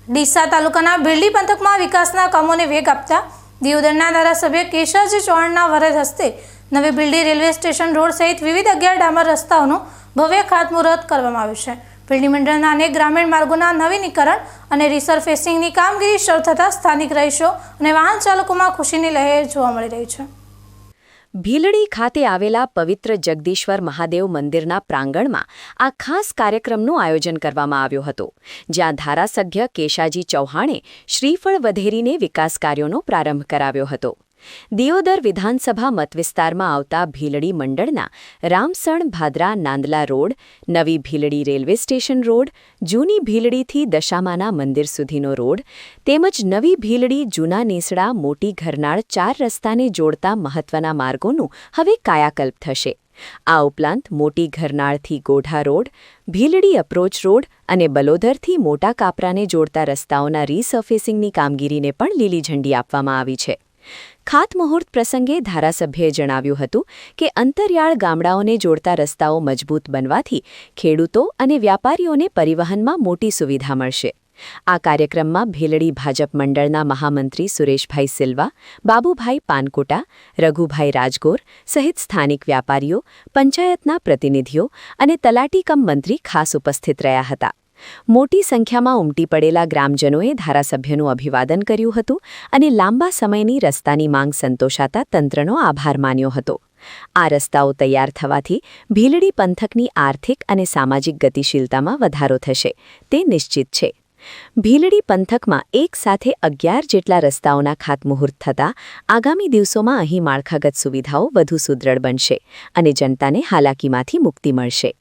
ડીસા તાલુકાના ભીલડી પંથકમાં વિકાસના કામોને વેગ આપતા દિયોદરના ધારાસભ્ય કેશાજી ચૌહાણના વરદ હસ્તે નવી ભીલડી રેલવે સ્ટેશન રોડ સહિત વિવિધ 11 ડામર રસ્તાઓનું ભવ્ય ખાતમુહૂર્ત કરવામાં આવ્યું છે। ભીલડી મંડળના અનેક ગ્રામીણ માર્ગોના નવીનીકરણ અને રિસર્ફેસિંગની કામગીરી શરૂ થતાં સ્થાનિક રહીશો અને વાહન ચાલકોમાં ખુશીની લહેર જોવા મળી રહી છે। ભીલડી ખાતે આવેલા પવિત્ર જગદીશ્વર મહાદેવ મંદિરના પ્રાંગણમાં આ ખાસ કાર્યક્રમનું આયોજન કરવામાં આવ્યું હતું, જ્યાં ધારાસભ્ય કેશાજી ચૌહાણે શ્રીફળ વધેરીને વિકાસ કાર્યોનો પ્રારંભ કરાવ્યો હતો। દિયોદર વિધાનસભા મતવિસ્તારમાં આવતા ભીલડી મંડળના રામસણ ભાદરા નાંદલા રોડ, નવી ભીલડી રેલવે સ્ટેશન રોડ, જૂની ભીલડીથી દશામાના મંદિર સુધીનો રોડ તેમજ નવી ભીલડી જૂના નેસડા મોટી ઘરનાળ 4 રસ્તાને જોડતા મહત્વના માર્ગોનું હવે કાયાકલ્પ થશે। આ ઉપરાંત મોટી ઘરનાળથી ગોઢા રોડ, ભીલડી અપ્રોચ રોડ અને બલોદરથી મોટા કાપરાને જોડતા રસ્તાઓના રીસર્ફેસિંગની કામગીરીને પણ લીલી ઝંડી આપવામાં આવી છે। ખાતમુહૂર્ત પ્રસંગે ધારાસભ્યએ જણાવ્યું હતું કે અંતરિયાળ ગામડાઓને જોડતા રસ્તાઓ મજબૂત બનવાથી ખેડૂતો અને વ્યાપારીઓને પરિવહનમાં મોટી સુવિધા મળશે। આ કાર્યક્રમમાં ભીલડી ભાજપ મંડળના મહામંત્રી સુરેશભાઈ સિલ્વા, બાબુભાઈ પાનકોટા, રઘુભાઈ રાજગોર સહિત સ્થાનિક વ્યાપારીઓ, પંચાયતના પ્રતિનિધિઓ અને તલાટી કમ મંત્રી ખાસ ઉપસ્થિત રહ્યા હતા। મોટી સંખ્યામાં ઉમટી પડેલા ગ્રામજનોએ ધારાસભ્યનું અભિવાદન કર્યું હતું અને લાંબા સમયની રસ્તાની માંગ સંતોષાતા તંત્રનો આભાર માન્યો હતો। આ રસ્તાઓ તૈયાર થવાથી ભીલડી પંથકની આર્થિક અને સામાજિક ગતિશીલતામાં વધારો થશે તે નિશ્ચિત છે। ભીલડી પંથકમાં એક સાથે 11 જેટલા રસ્તાઓના ખાતમુહૂર્ત થતાં આગામી દિવસોમાં અહીં માળખાગત સુવિધાઓ વધુ સુદૃઢ બનશે અને જનતાને હાલાકીમાંથી મુક્તિ મળશે।